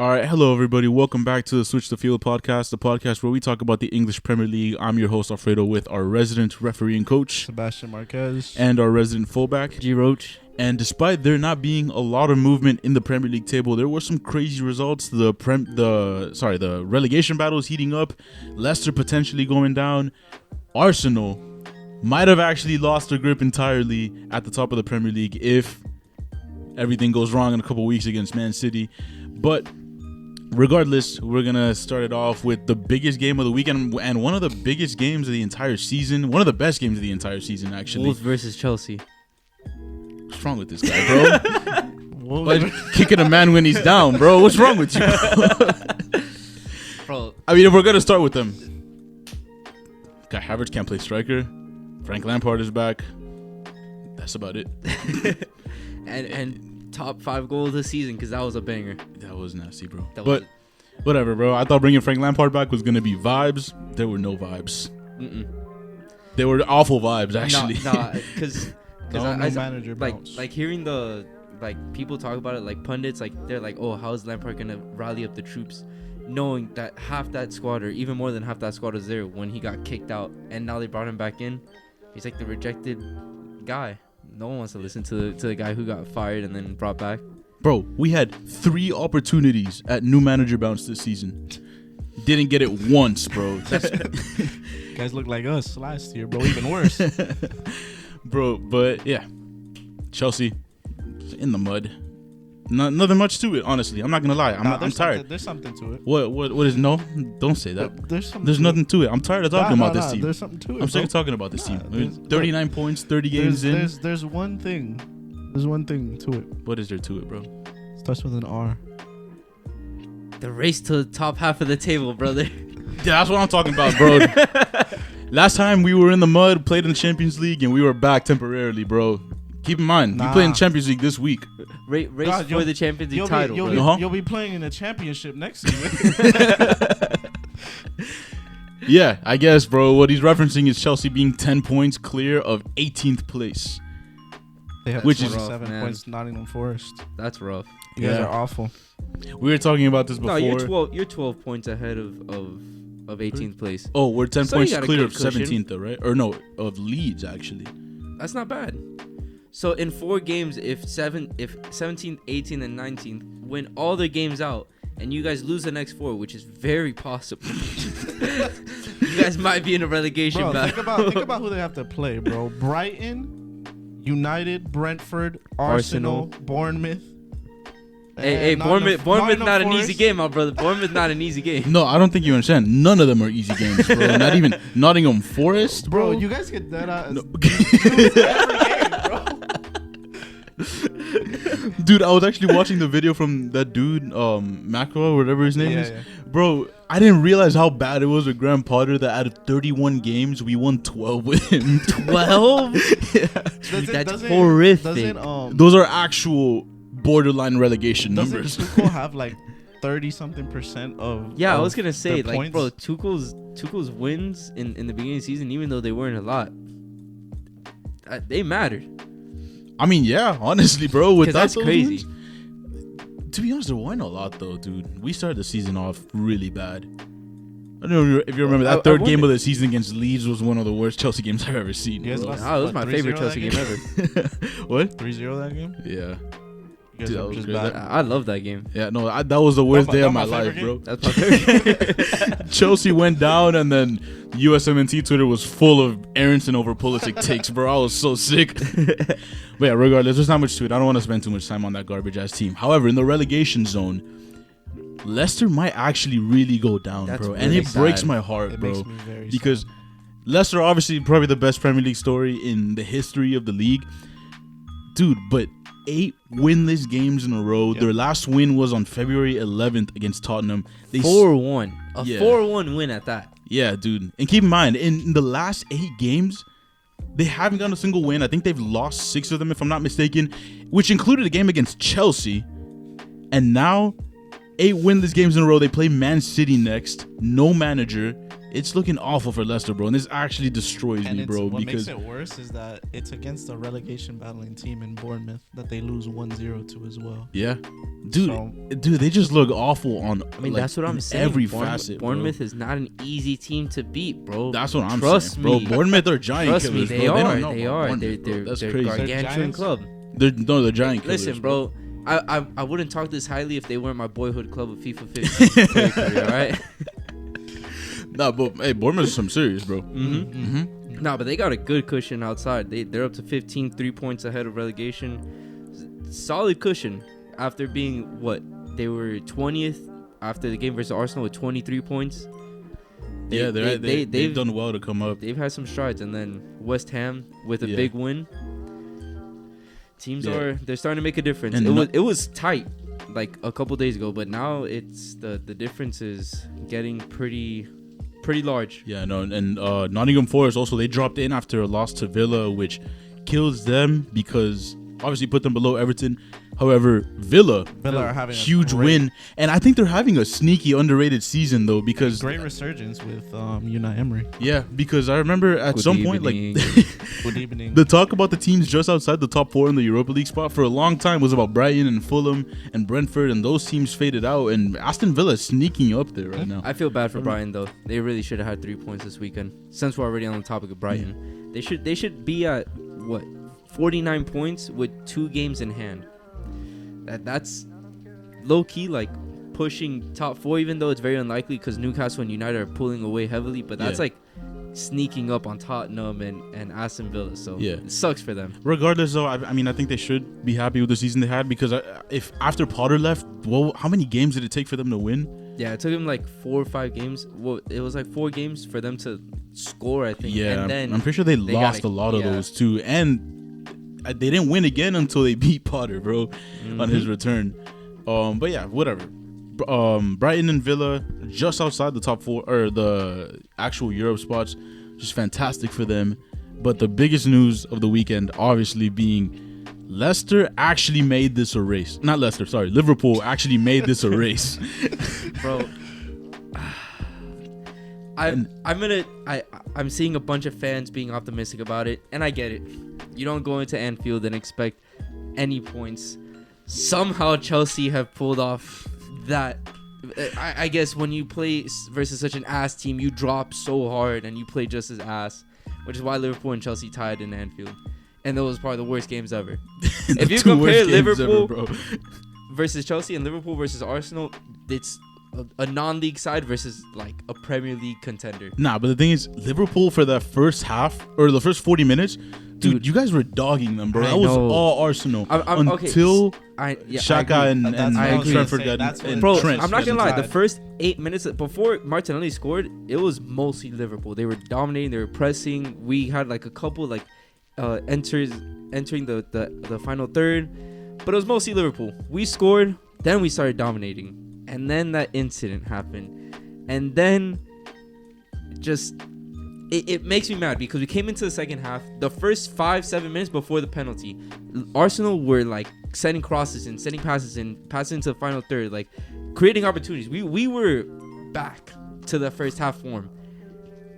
All right, hello everybody. Welcome back to the Switch the Field podcast, the podcast where we talk about the English Premier League. I'm your host Alfredo with our resident referee and coach, Sebastian Marquez, and our resident fullback, G Roach. And despite there not being a lot of movement in the Premier League table, there were some crazy results. The relegation battle is heating up. Leicester potentially going down. Arsenal might have actually lost their grip entirely at the top of the Premier League if everything goes wrong in a couple weeks against Man City. But regardless, we're going to start it off with the biggest game of the weekend and one of the biggest games of the entire season. One of the best games of the entire season, actually. Wolves versus Chelsea. What's wrong with this guy, bro? Like kicking a man when he's down, bro. What's wrong with you, Bro, I mean, if we're going to start with them, Guy Havertz can't play striker. Frank Lampard is back. That's about it. and top 5 goal of the season because that was a banger. That was nasty, bro. But whatever, bro. I thought bringing Frank Lampard back was going to be vibes. There were no vibes. They were awful vibes, actually. Because manager bounce. like hearing the people talk about it, like pundits, like they're like, oh, how is Lampard gonna rally up the troops, knowing that half that squad or even more than half that squad was there when he got kicked out, and now they brought him back in. He's like the rejected guy. No one wants to listen to the guy who got fired and then brought back. Bro, we had 3 opportunities at new manager bounce this season. Didn't get it once, bro. Guys look like us last year, bro. Even worse. Bro, but yeah, Chelsea in the mud. Nothing much to it, honestly. I'm not gonna lie. I'm tired. There's something to it. What is no? Don't say that. There's nothing to it. I'm tired of talking about this team. There's something to it. I'm sick of talking about this team. I mean, 39 points, 30 games in. There's one thing. There's one thing to it. What is there to it, bro? It starts with an R. The race to the top half of the table, brother. Yeah, that's what I'm talking about, bro. Last time we were in the mud, played in the Champions League, and we were back temporarily, bro. Keep in mind, we play in Champions League this week. Race for the Champions League title. You'll be playing in a championship next season. Yeah, I guess, bro. What he's referencing is Chelsea being 10 points clear of 18th place. They have which is 7 points, Nottingham Forest. That's rough. You guys are awful. We were talking about this before. No, you're 12 points ahead of 18th place. Oh, we're 10 points clear of cushion. 17th, though, right? Or no, of Leeds, actually. That's not bad. So in 4 games, if 17th, 18th, and 19th win all their games out, and you guys lose the next 4, which is very possible, you guys might be in a relegation battle. Think about who they have to play, bro. Brighton, United, Brentford, Arsenal. Bournemouth. Hey, Bournemouth not an easy game, my brother. Bournemouth not an easy game. No, I don't think you understand. None of them are easy games, bro. Not even Nottingham Forest, bro. You guys get that out. No. Every game, bro. Dude, I was actually watching the video from that dude, Macro, whatever his name is. Yeah. Bro, I didn't realize how bad it was with Graham Potter that out of 31 games, we won 12 with him. 12? Yeah. That's horrific. Those are actual borderline relegation numbers. Doesn't Tuchel have like 30-something% of? Yeah, I was gonna say, like, points? bro, Tuchel's wins in the beginning of the season, even though they weren't a lot, they mattered. I mean, yeah, honestly, bro, with that's crazy. To be honest, there weren't a lot though, dude. We started the season off really bad. I don't know if you remember that third game of the season against Leeds was one of the worst Chelsea games I've ever seen. Yes, bro. It was my favorite Chelsea game ever. What? 3-0 that game? Yeah. You guys Dude, are that was just great. bad. I love that game. Yeah, no, that was the worst day of my life, bro. That's my favorite. Chelsea went down, and then USMNT Twitter was full of Aronson over Pulisic takes, bro. I was so sick. But yeah, regardless, there's not much to it. I don't want to spend too much time on that garbage-ass team. However, in the relegation zone, Leicester might actually really go down, That's bro. really And it sad. breaks my heart, It bro. makes me very Because sad. Leicester, obviously, probably the best Premier League story in the history of the league. Dude, but 8 winless games in a row. Yep. Their last win was on February 11th against Tottenham. 4-1. A Yeah. 4-1 win at that. Yeah, dude. And keep in mind, in the last 8 games, they haven't gotten a single win. I think they've lost 6 of them, if I'm not mistaken, which included a game against Chelsea. And now, 8 winless games in a row. They play Man City next. No manager. it's looking awful for Leicester, bro. And this actually destroys me, bro. What because makes it worse is that it's against a relegation battling team in Bournemouth that they lose 1-0 to as well. yeah, dude, they just look awful on. I mean, like, that's what I'm saying. Every facet, Bournemouth bro. is not an easy team to beat, bro. That's what I'm Trust saying, bro. me. Bournemouth are giant Trust killers, me, they bro. are. They don't know They about are. Bournemouth, bro. They're That's they're crazy. gargantuan Giants? club. They're giant killers. Listen, bro. I wouldn't talk this highly if they weren't my boyhood club of FIFA 15. All right. Nah, but hey, Bournemouth is some serious, bro. Nah, but they got a good cushion outside. They're up to 15, 3 points ahead of relegation. Solid cushion after being what? They were 20th after the game versus Arsenal with 23 points. They've done well to come up. They've had some strides, and then West Ham with a big win. Teams they're starting to make a difference. And It was tight like a couple days ago, but now it's the difference is getting pretty large. Yeah, no, and Nottingham Forest also, they dropped in after a loss to Villa, which kills them because obviously put them below Everton. However, Villa are having huge a great, win, and I think they're having a sneaky underrated season though because great resurgence with Unai Emery. yeah, because I remember at Good some point evening. like Good evening. the talk about the teams just outside the top 4 in the Europa League spot for a long time was about Brighton and Fulham and Brentford, and those teams faded out, and Aston Villa is sneaking up there right now. I feel bad for Brighton though. They really should have had 3 points this weekend. Since we're already on the topic of Brighton, they should be at what 49 points with 2 games in hand. That's low key like pushing top 4, even though it's very unlikely because Newcastle and United are pulling away heavily. But that's like sneaking up on Tottenham and Aston Villa. So it sucks for them. Regardless, though, I mean, I think they should be happy with the season they had because if after Potter left, well, how many games did it take for them to win? Yeah, it took them like 4 or 5 games. Well, it was like 4 games for them to score, I think. Yeah, and then I'm pretty sure they lost a lot of those too, and they didn't win again until they beat Potter, bro, on his return. But yeah, whatever. Brighton and Villa just outside the top 4 or the actual Europe spots, just fantastic for them. But the biggest news of the weekend, obviously, being Leicester actually made this a race. Not Leicester, sorry, Liverpool actually made this a race, bro. I'm seeing a bunch of fans being optimistic about it, and I get it. You don't go into Anfield and expect any points. Somehow Chelsea have pulled off that. I guess when you play versus such an ass team, you drop so hard and you play just as ass, which is why Liverpool and Chelsea tied in Anfield, and those were probably the worst games ever. If you compare Liverpool versus Chelsea and Liverpool versus Arsenal, it's a non-league side versus like a Premier League contender. Nah, but the thing is, Liverpool for that first half or the first 40 minutes, dude, you guys were dogging them, bro. That was all Arsenal until Xhaka and Trentford got in. Bro, Trent. I'm not gonna lie. The first 8 minutes before Martinelli scored, it was mostly Liverpool. They were dominating. They were pressing. We had like a couple like entering the final third, but it was mostly Liverpool. We scored, then we started dominating. And then that incident happened. And then just it makes me mad because we came into the second half. The first 5-7 minutes before the penalty, Arsenal were like sending crosses and sending passes and passing into the final third, like creating opportunities. We were back to the first half form.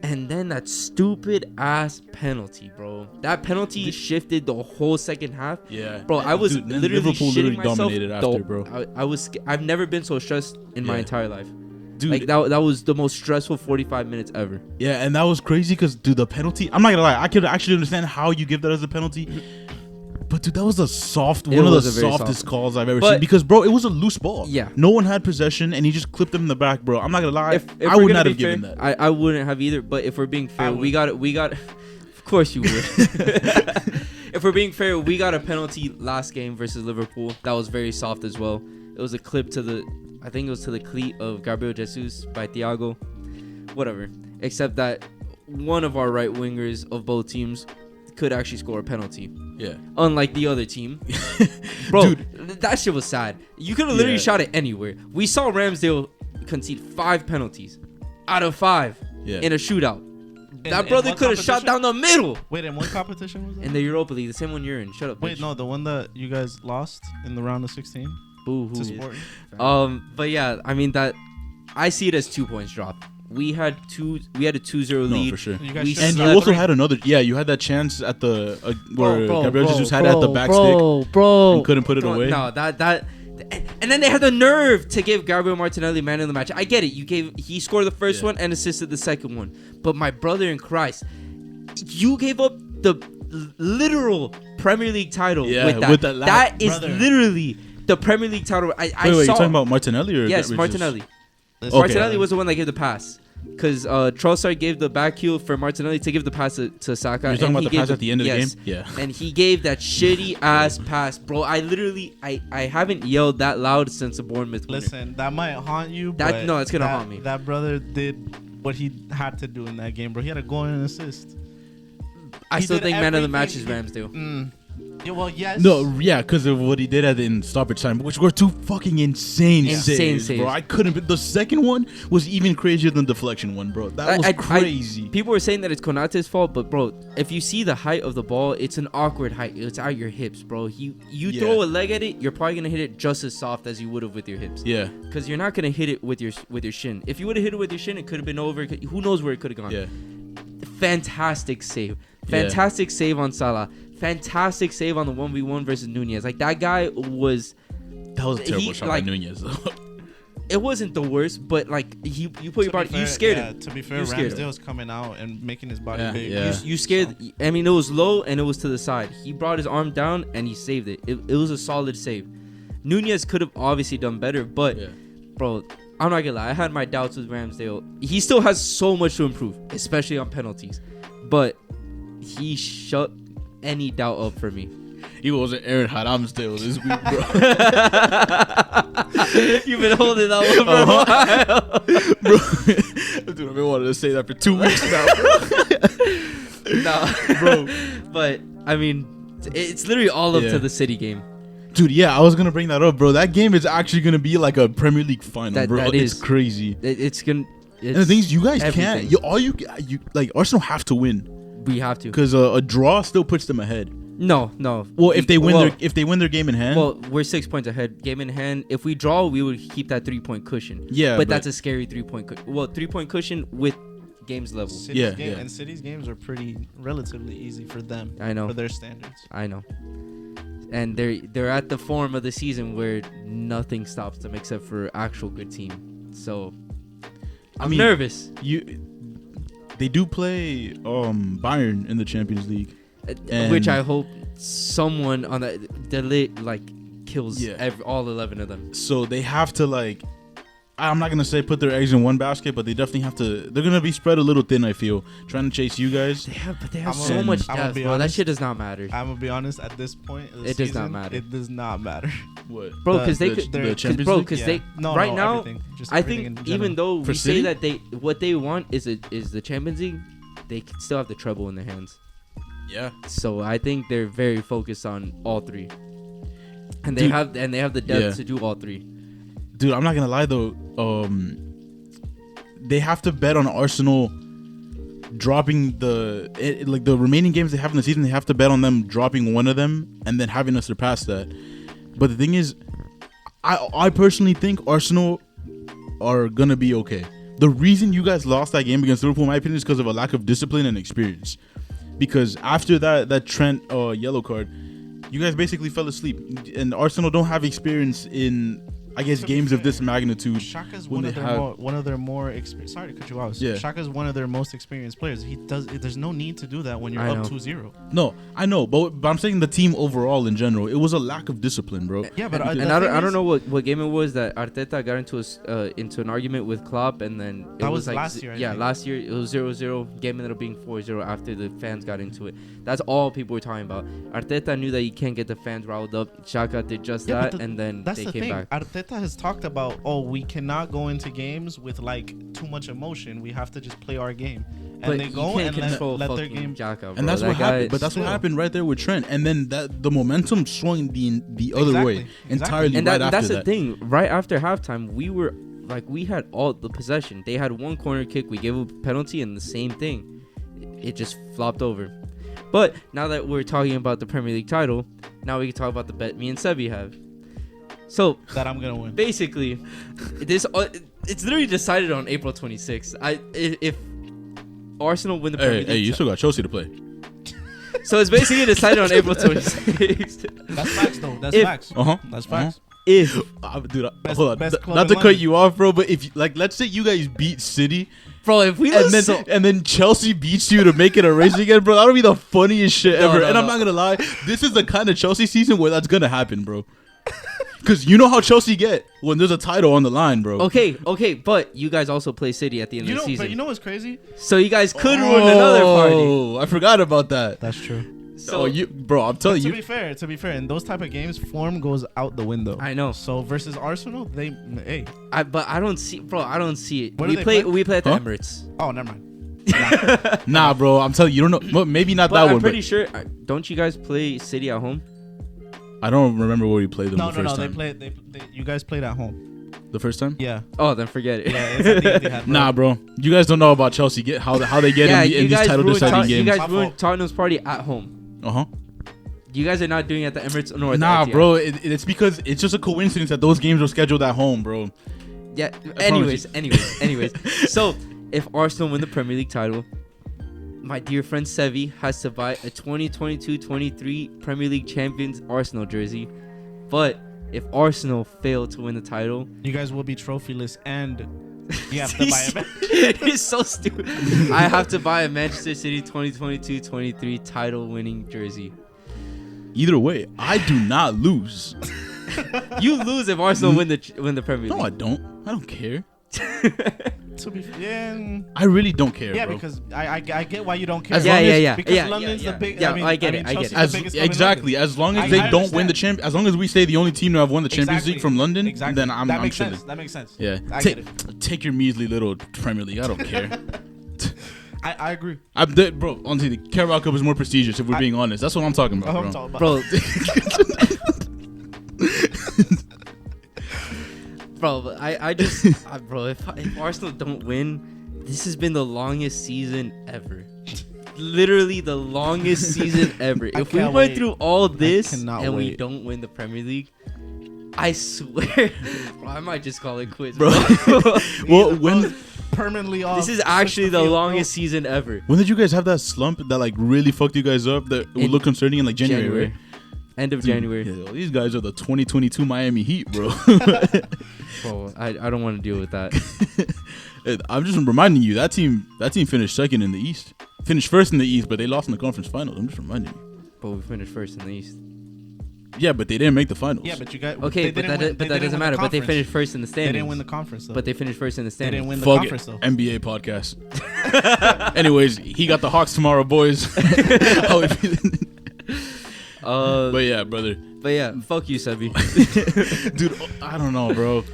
And then that stupid ass penalty, bro. That penalty shifted the whole second half. Yeah, bro. I was literally Liverpool shitting myself. dominated after, bro. I've never been so stressed in my entire life. Dude, like that was the most stressful 45 minutes ever. Yeah, and that was crazy because, dude, the penalty, I'm not gonna lie, I could actually understand how you give that as a penalty. But dude, that was one of the softest calls I've ever seen because, bro, it was a loose ball. Yeah, no one had possession, and he just clipped him in the back, bro. I'm not gonna lie, I would not have given that. I wouldn't have either. But if we're being fair, we got. Of course you would. If we're being fair, we got a penalty last game versus Liverpool that was very soft as well. It was a clip I think it was to the cleat of Gabriel Jesus by Thiago. Whatever. Except that one of our right wingers of both teams could actually score a penalty. Yeah. Unlike the other team. Bro, dude, that shit was sad. You could have literally shot it anywhere. We saw Ramsdale concede 5 penalties out of 5 in a shootout. That brother could have shot down the middle. Wait, in what competition was that? In the Europa League, the same one you're in. Shut up, Wait, bitch. no, the one that you guys lost in the round of 16? Boo-hoo. But yeah, I mean that I see it as 2 points drop. We had a 2-0 No, lead. for sure. You guys We should- And you slept- also had another. Yeah, you had that chance at the where Gabriel Jesus had it at the back stick bro, and couldn't put it away. No, that. And then they had the nerve to give Gabriel Martinelli man of the match. I get it. He scored the first one and assisted the second one. But my brother in Christ, you gave up the literal Premier League title with that. That is brother. literally the Premier League title. I Wait, saw. you're talking about Martinelli or Yes, Gabriel Jesus? Martinelli. Listen, Martinelli was the one that gave the pass. Because Trossard gave the back heel for Martinelli to give the pass to Saka. You're talking and about he the gave pass at the end of the yes. game? Yeah. And he gave that shitty ass pass, bro. I literally, I haven't yelled that loud since the Bournemouth winner. Listen, that might haunt you. That- but no, it's gonna haunt me. That brother did what he had to do in that game, bro. He had a goal and an assist. I He still did think man of the match everything. is Ramsdale. Yeah, well, yes. No, yeah, because of what he did at the in stoppage time, which were two fucking insane saves, bro. saves. I couldn't. The second one was even crazier than the deflection one, bro. That was crazy. People were saying that it's Konate's fault, but bro, if you see the height of the ball, it's an awkward height. It's at your hips, bro. You Yeah. throw a leg at it, you're probably gonna hit it just as soft as you would have with your hips. Yeah, Because you're not gonna hit it with your shin. If you would have hit it with your shin, it could have been over. Who knows where it could have gone? yeah. Fantastic save. Yeah. Fantastic save on Salah. Fantastic save on the 1v1 versus Nunez. Like, that guy was... That was a terrible He, shot like- by Nunez, though. It wasn't the worst, but, like, you put your To body... be You fair, scared yeah, him. To be fair, You scared him. Ramsdale's coming out and making his body Yeah, big. yeah. You scared... I mean, it was low and it was to the side. He brought his arm down and he saved it. It was a solid save. Nunez could have obviously done better, but... Yeah. Bro, I'm not gonna lie. I had my doubts with Ramsdale. He still has so much to improve, especially on penalties. But he shut any doubt up for me. He wasn't Aaron Ramsdale this week, bro. You've been holding that one for a while. Bro, dude, I've been wanting to say that for 2 weeks now, Nah, bro. But I mean, it's literally all up Yeah. to the City game. Dude, yeah, I was gonna bring that up, bro. That game is actually gonna be like a Premier League final, bro. That It's is. crazy. It's gonna. And the thing is, you guys everything. can't. You like Arsenal have to win We have to. because a draw still puts them ahead. No. Well, if they win Well, their game in hand, Well, we're 6 points ahead. Game in hand. If we draw, we would keep that 3-point cushion. yeah, But that's a scary 3-point. 3-point cushion with games level. City's Yeah, game, yeah. And City's games are pretty relatively easy for them. I know. For their standards. I know. And they're at the form of the season where nothing stops them except for actual good team. So I'm nervous. They do play Bayern in the Champions League, Which And- I hope someone on that kills all 11 of them. so they have to like. I'm not gonna say put their eggs in one basket, but they definitely have to. They're gonna be spread a little thin. I feel trying to chase you guys. They have I'm so gonna- much I'm gonna depth, be bro. That honest. shit does not matter, I'm gonna be honest. At this point, of the It does not season, matter. It does not matter. What? bro. the- Because they the- could, the cause, Champions bro. League? Because Yeah. they No, right no, now. everything. Just I everything think in general. even though For we City? say that what they want is the Champions League, they can still have the treble in their hands. Yeah. So I think they're very focused on all three, and they Dude, have the depth yeah. to do all three. Dude, I'm not gonna lie though. They have to bet on Arsenal dropping the remaining games they have in the season. They have to bet on them dropping one of them and then having us surpass that. But the thing is, I personally think Arsenal are gonna be okay. The reason you guys lost that game against Liverpool, in my opinion, is because of a lack of discipline and experience. Because after that Trent yellow card, you guys basically fell asleep. And Arsenal don't have experience in, I guess, To be games of fair, this magnitude. Shaka's when one of they their have- one of their more experienced. Sorry to cut you off. Yeah. Shaka's one of their most experienced players. There's no need to do that when you're I up know. 2-0. No, I know, but I'm saying the team overall in general, it was a lack of discipline, bro. Yeah, but And I don't know what game it was that Arteta got into an argument with Klopp, and then it That was was like last year, I yeah, think. last year it was 0-0. Game ended up being 4-0 after the fans got into it. That's all people were talking about. Arteta knew that he can't get the fans riled up. Xhaka did just Yeah, but that, and then That's they the came thing. back. Arteta has talked about, we cannot go into games with like too much emotion. We have to just play our game. And But they you go can't and control let their fucking game. Xhaka, bro. And that's That what guy- happened. But that's what still. happened right there with Trent. And then the momentum swung the other Exactly, way exactly. entirely and right that's after the that. thing. Right after halftime, we had all the possession. They had one corner kick. We gave a penalty, and the same thing. It just flopped over. But now that we're talking about the Premier League title, now we can talk about the bet me and Sebi have. So That I'm gonna win. basically, this It's literally decided on April 26th. If Arsenal win the Premier League, Hey, you still got Chelsea to play. so it's basically decided on April 26th. That's facts, though. That's If- facts. That's facts. If Dude, Best- hold on. best club Not in to cut London. you off, bro, but if like, let's say you guys beat City, bro, if we and lose, then Chelsea beats you to make it a race again, bro, that'll be the funniest shit No, ever. no, And I'm no. not gonna lie, this is the kind of Chelsea season where that's gonna happen, bro. Because you know how Chelsea get when there's a title on the line, bro. okay, but you guys also play City at the end You of the know, season, but you know what's crazy? so you guys could ruin another party. Oh, I forgot about that. That's true. So Bro, I'm telling To you. be fair, in those type of games, form goes out the window. I know. So versus Arsenal, hey. But I don't see, bro. I don't see it. Where do We they play. play? We play at the Huh? Emirates. Oh, never mind. Nah, bro, I'm telling you, you don't know. Well, maybe not But that I'm one, pretty but sure. Don't you guys play City at home? I don't remember where we played them No, the first time. You guys played at home. The first time? Yeah. Oh, then forget it. Yeah. It's at the Etihad, bro. Nah, bro. You guys don't know about Chelsea. Get how they get Yeah, in you these guys title ruined deciding You games. guys ruined Tottenham's party at home. Uh-huh. You guys are not doing it at the Emirates nor Nah, the Etihad. bro. It's because it's just a coincidence that those games were scheduled at home, bro. Yeah. promise Anyways. So if Arsenal win the Premier League title, my dear friend Sevi has to buy a 2022-23 Premier League champions Arsenal jersey. But if Arsenal fail to win the title, You guys will be trophyless and you have to buy a man. it's so stupid. I have to buy a Manchester City 2022-23 title winning jersey. Either way, I do not lose. You lose if Arsenal win the Premier League. No, I don't. I don't care. To be yeah, I really don't care, yeah, bro. because I get why you don't care. As long as- Because London's the big. Yeah, I mean, I get it. Chelsea's the As, biggest club in exactly. London. As long as I they don't win understand. as long as we say the only team to have won the Champions Exactly. League from London, Exactly. then I'm makes chilling. sense. That makes sense. Yeah. I take, get it. take your measly little Premier League. I don't care. I agree. Bro, honestly, the Carabao Cup is more prestigious if we're being honest. That's what I'm talking about, I'm bro. talking about. Bro. Bro, but bro, if Arsenal don't win, this has been the longest season ever. Literally the longest season ever. I If we can't went wait. through all this cannot and we wait. don't win the Premier League, I swear, bro, I might just call it quits, Bro. bro. Well, when Permanently off. This is actually the field, bro. longest season ever. when did you guys have that slump that like really fucked you guys up that would In look concerning in like January? right? End of Dude, January. yeah, these guys are the 2022 Miami Heat, bro. Bro, I don't want to deal with that. I'm just reminding you that team finished second in the East. Finished first in the East, but they lost in the conference final. I'm just reminding you. But we finished first in the East. Yeah, but they didn't make the finals. Yeah, but you guys. Okay, but that doesn't matter. But they finished first in the They standings. didn't win the conference though. But they finished first in the They standings. didn't win the Fuck conference it. though. NBA podcast. Anyways, he got the Hawks tomorrow, boys. How we feeling? But yeah, brother. But yeah, fuck you, Sebi. Dude, I don't know, bro.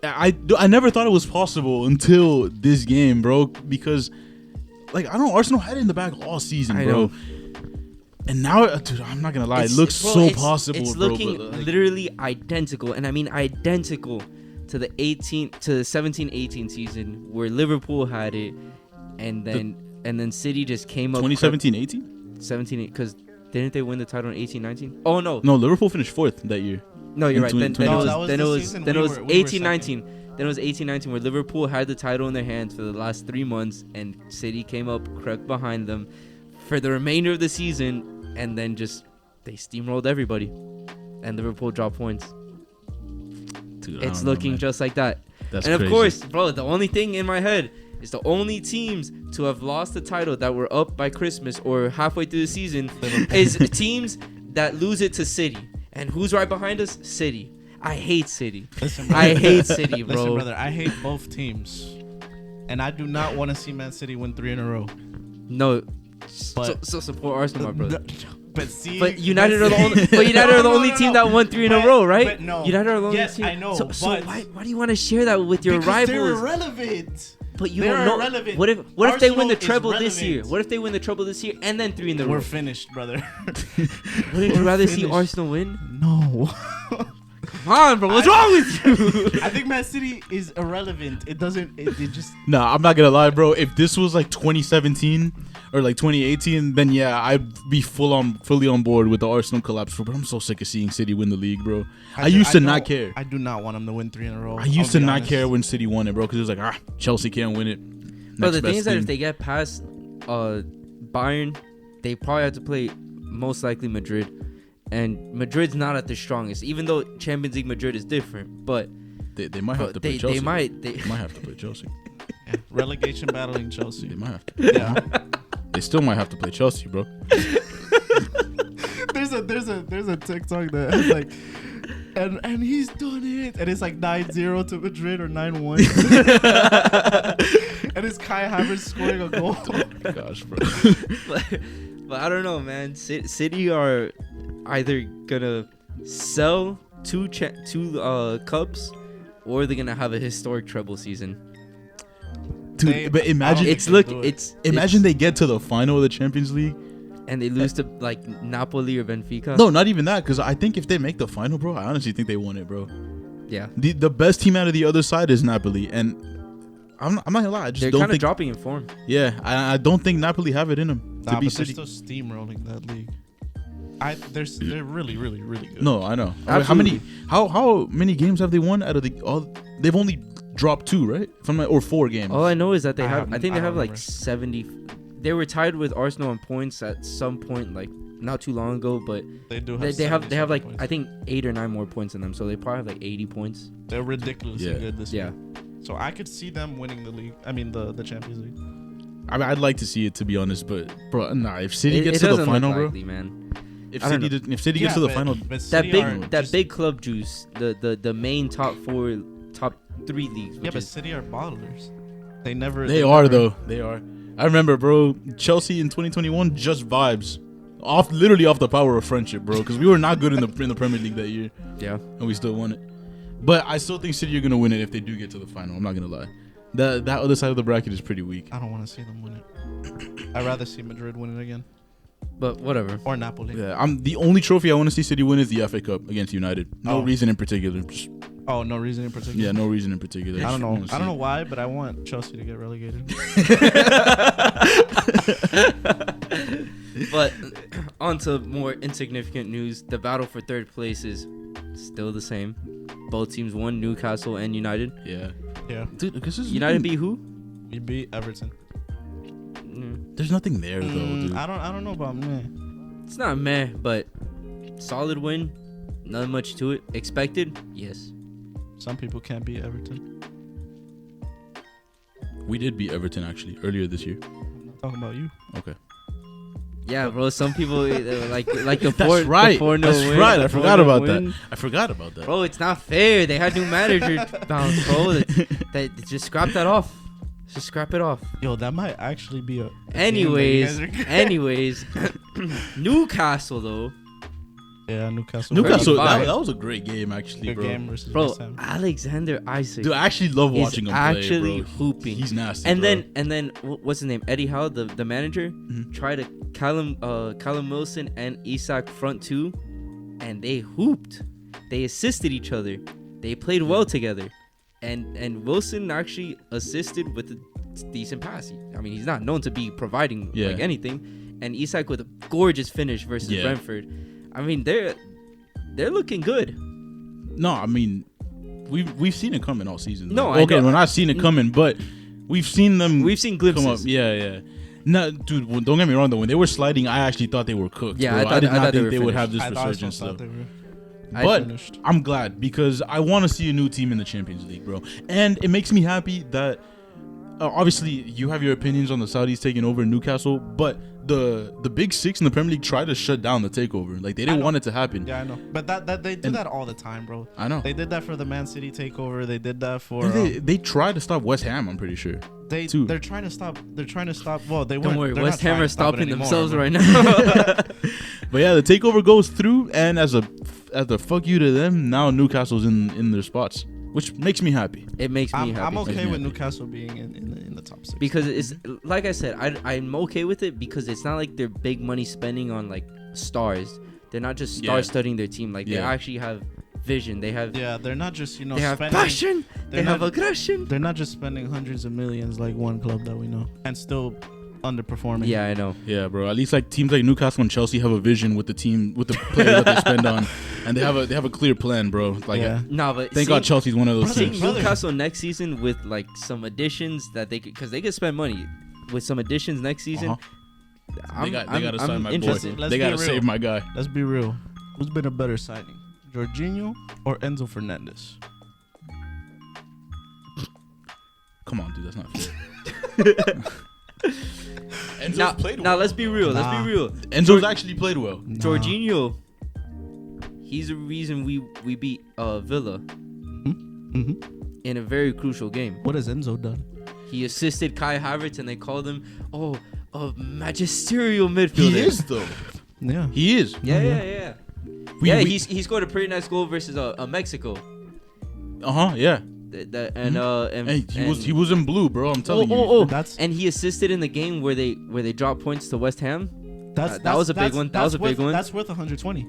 I never thought it was possible until this game, bro. Because, like, I don't know, Arsenal had it in the bag all season, I bro. know. And now, dude, I'm not gonna lie, it looks so possible, It's bro. looking but, like, literally identical, and I mean identical to the 17-18 season where Liverpool had it, and then City just came up. 2017-18? 17, because didn't they win the title in 18-19? Oh no, No, Liverpool finished fourth that year. no, you're right. in Then it 2020. was No, that then it was was the season then it we was were 18-19. Then it was 18-19 where Liverpool had the title in their hands for the last 3 months, and City came up, crept behind them for the remainder of the season, and then just they steamrolled everybody, and Liverpool dropped points. Dude, I It's don't know, looking man. just like that. That's And of crazy. course, bro, the only thing in my head is the only teams to have lost the title that were up by Christmas or halfway through the season is teams that lose it to City. And who's right behind us? City. I hate City. Listen, I hate City, bro. Listen, brother, I hate both teams, and I do not want to see Man City win 3 in a row. No, But- so support Arsenal, my brother. But see, But United are the only. But United are the only team that won 3 in a row, right? But no. United are the only Yes, team. I know, So but- why do you want to share that with your because they're rivals? irrelevant. But you they're don't know. irrelevant. What if they win the Arsenal is treble this year? relevant. What if they win the treble this year and then 3 in the row? We're finished, brother. Wouldn't you rather see finished. Arsenal win? No. Come on, bro. What's wrong with you? I think Man City is irrelevant. It doesn't. It just. No, I'm not gonna lie, bro. If this was like 2017 or like 2018, then yeah, I'd be fully on board with the Arsenal collapse. But I'm so sick of seeing City win the league, bro. I used to not care. I do not want them to win 3 in a row. I used to not care when City won it, bro, because it was like, Chelsea can't win it. But the thing is that if they get past Bayern, they probably have to play most likely Madrid. And Madrid's not at their strongest, even though Champions League Madrid is different. But they might have to play Chelsea. They might have to play Chelsea. Yeah. Relegation battling Chelsea. They might have to. Yeah. They still might have to play Chelsea, bro. There's a TikTok that has like, and he's done it, and it's like 9-0 to Madrid or 9-1, and it's Kai Havertz scoring a goal. Oh my gosh, bro. but I don't know, man. City are either gonna sell two cups, or they're gonna have a historic treble season. Dude, but imagine imagine they get to the final of the Champions League and they lose to like Napoli or Benfica. No, not even that, because I think if they make the final, bro, I honestly think they won it, bro. Yeah. The best team out of the other side is Napoli, and I'm not gonna lie, I just they're don't kind of think dropping in form. Yeah, I don't think Napoli have it in them to be City. They're still steamrolling that league. They're really, really, really good. No, I know. Absolutely. How many games have they won out of the all? They've only dropped 2, right? Or 4 games. All I know is that they have. I think they have like remember. 70. They were tied with Arsenal on points at some point, like not too long ago. But they do. They have like points. I think 8 or 9 more points than them, so they probably have like 80 points. They're ridiculously good this year. Yeah. So I could see them winning the league. I mean the Champions League. I mean, I'd like to see it, to be honest, but bro, nah. If City gets it to the doesn't final, look bro. likely, man. If City gets to the final, that big club juice, the main top 3 leagues. Yeah, but City are bottlers. They never. They are. I remember, bro. Chelsea in 2021 just vibes, literally off the power of friendship, bro. Because we were not good in the Premier League that year. Yeah, and we still won it. But I still think City are gonna win it if they do get to the final. I'm not gonna lie. That other side of the bracket is pretty weak. I don't want to see them win it. I'd rather see Madrid win it again. But whatever. Or Napoli. Yeah, the only trophy I want to see City win is the FA Cup against United. No reason in particular. No reason in particular. Yeah, no reason in particular. I don't know. I don't know why, but I want Chelsea to get relegated. But on to more insignificant news. The battle for 3rd place is still the same. Both teams won, Newcastle and United. Yeah. Yeah. Dude, United beat who? We beat Everton. There's nothing there though, dude. I don't know about meh. It's not meh, but solid win. Not much to it. Expected? Yes. Some people can't beat Everton. We did beat Everton actually earlier this year. I'm not talking about you. Okay. Yeah, bro. Some people like the That's 4 right. The 4-0 That's win, right. I forgot about win. that. Bro, it's not fair. They had new manager bounce, bro. They just scrap that off. Just scrap it off. Yo, that might actually be a. Anyways, Newcastle though. Yeah, Newcastle. That was a great game actually, Good bro. game versus Bro, West Ham. Alexander Isaac. Dude, I actually love watching him play, actually bro. hooping. He's nasty. And bro. then what's his name? Eddie Howe, the manager, tried to Callum Wilson and Isak front 2, and they hooped. They assisted each other. They played well together. And Wilson actually assisted with a decent pass. I mean, he's not known to be providing like anything. And Isak with a gorgeous finish versus Brentford. I mean, they're looking good. No, I mean, we've seen it coming all season. No, we're not seeing it coming, but we've seen them. We've seen glimpses. Come up. Yeah. No, dude, don't get me wrong though. When they were sliding, I actually thought they were cooked. Yeah, bro. I did not think they would have this resurgence though. But I'm glad because I want to see a new team in the Champions League, bro. And it makes me happy that obviously you have your opinions on the Saudis taking over Newcastle, but the Big 6 in the Premier League tried to shut down the takeover. Like they didn't want it to happen. Yeah, I know. But that they do that all the time, bro. I know. They did that for the Man City takeover. They did that for. They tried to stop West Ham. I'm pretty sure. They're trying to stop. Well, they don't worry. They're West Ham are stopping themselves right now. But yeah, the takeover goes through, and as a fuck you to them, now Newcastle's in their spots, which makes me happy. It makes me happy. I'm okay with Newcastle being in the top 6 because it's like I said, I'm okay with it because it's not like they're big money spending on like stars. They're not just star studying their team. Like they actually have vision. They have they're not just they have spending, passion. They have aggression. They're not just spending hundreds of millions like one club that we know and still underperforming. Yeah, I know. Yeah, bro. At least like teams like Newcastle and Chelsea have a vision with the team, with the players that they spend on, and they have a clear plan, bro. Like, No, but thank God Chelsea's one of those seeing teams. Newcastle next season with like some additions that they could, because they could spend money with some additions next season. They gotta sign my boy. interested. They gotta save my guy. Let's be real. Who's been a better signing, Jorginho or Enzo Fernandez? Come on, dude. That's not fair. Enzo's played well. Now let's be real. Let's be real. Enzo's actually played well. Jorginho, he's the reason we beat Villa in a very crucial game. What has Enzo done? He assisted Kai Havertz, and they called him a magisterial midfielder. He is though. Yeah, he is. Yeah. He scored a pretty nice goal versus Mexico. Yeah. And he was in blue, bro. I'm telling you. And he assisted in the game where they dropped points to West Ham. That was a big one. That was a big one. That's worth 120.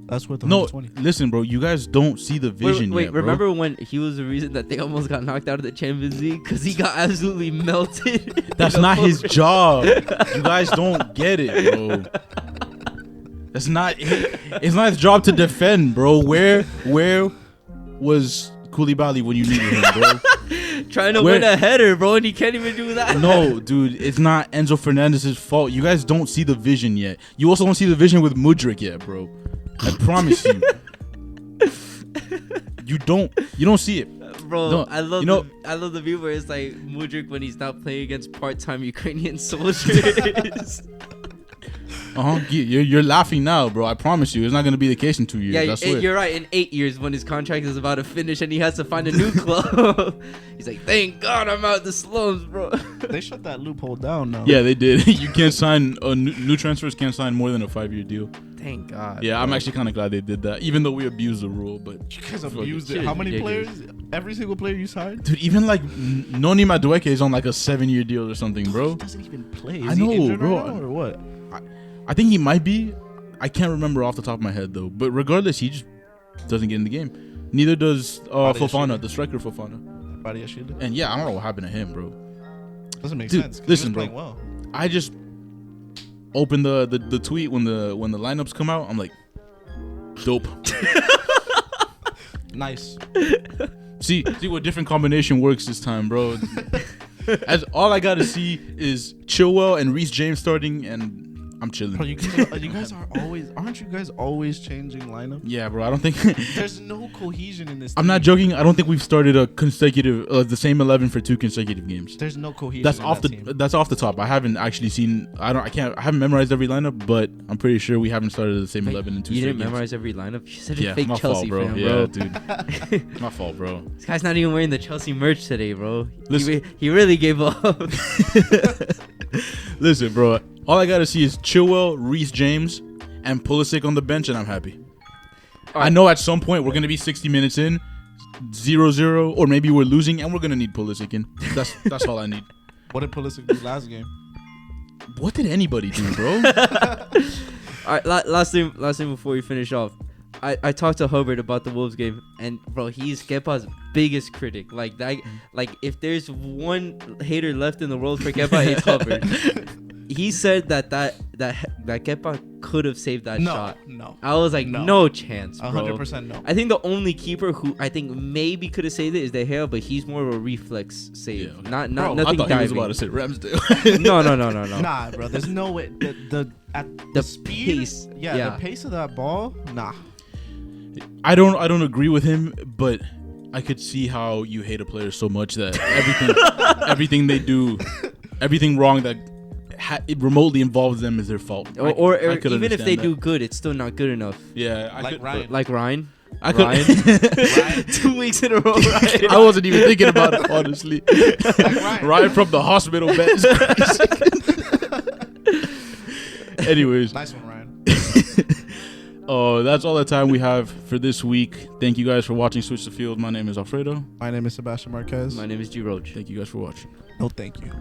That's worth 120. No, listen, bro. You guys don't see the vision wait, yet, bro. remember when he was the reason that they almost got knocked out of the Champions League because he got absolutely melted? That's not his job. You guys don't get it, bro. That's not. It's not his job to defend, bro. Where was Koulibaly when you needed him, bro? Trying to win a header, bro, and he can't even do that. No, dude, it's not Enzo Fernandez's fault. You guys don't see the vision yet. You also don't see the vision with Mudryk yet, bro. I promise you. You don't see it, bro. No, I love the view where it's like Mudryk when he's not playing against part-time Ukrainian soldiers. You're laughing now, bro. I promise you, it's not gonna be the case in 2 years. Yeah, you're right. In 8 years, when his contract is about to finish and he has to find a new club, he's like, "Thank God I'm out the slums, bro." They shut that loophole down now. Yeah, they did. You can't sign new transfers. Can't sign more than a 5-year deal. Thank God. Yeah, bro. I'm actually kind of glad they did that, even though we abused the rule. But you guys abused it. How many players? Every single player you signed? Dude, even like Noni Madueke is on like a 7-year deal or something, bro. He doesn't even play. I know, bro. Right now, or what? I think he might be. I can't remember off the top of my head though. But regardless, he just doesn't get in the game. Neither does Fofana, the striker Fofana. And yeah, I don't know what happened to him, bro. Doesn't make sense. Listen, bro. Well. I just opened the tweet when the lineups come out. I'm like, dope. Nice. See what different combination works this time, bro. As all I gotta see is Chilwell and Reece James starting, and I'm chilling. Bro, you guys aren't you guys always changing lineup? Yeah, bro. I don't think there's no cohesion in this. I'm not joking. I don't think we've started a consecutive the same 11 for 2 consecutive games. There's no cohesion. That's off the top. I haven't actually seen. I haven't mememorized every lineup, but I'm pretty sure we haven't started the same 11 in 2 You straight didn't memorize games. every lineup. You said a fake Chelsea fault, bro. fan, Yeah, bro. dude. My fault, bro. This guy's not even wearing the Chelsea merch today, bro. He really gave up. Listen, bro. All I gotta see is Chilwell, Reece James, and Pulisic on the bench, and I'm happy. Right. I know at some point we're gonna be 60 minutes in, 0-0, or maybe we're losing, and we're gonna need Pulisic in. That's all I need. What did Pulisic do last game? What did anybody do, bro? All right, last thing before we finish off. I talked to Hubbard about the Wolves game, and bro, he's Kepa's biggest critic. Like that, like if there's one hater left in the world for Kepa, it's Hubbard. He said that Kepa could have saved that shot. No, I was like, no chance, bro. 100% no. I think the only keeper who I think maybe could have saved it is De Gea, but he's more of a reflex save, not bro, nothing I thought diving. he was about to say Ramsdale. No. Nah, bro. There's no way. The speed, pace. Yeah, the pace of that ball. Nah. I don't agree with him, but I could see how you hate a player so much that everything they do, everything wrong that it remotely involves them is their fault. Or even if they do good, it's still not good enough. Yeah, Ryan. Like Ryan. Ryan. 2 weeks in a row, Ryan. I wasn't even thinking about it, honestly. Ryan from the hospital bed is crazy. Anyways. Nice one, Ryan. That's all the time we have for this week. Thank you guys for watching Switch the Field. My name is Alfredo. My name is Sebastian Marquez. My name is G. Roach. Thank you guys for watching. No, thank you.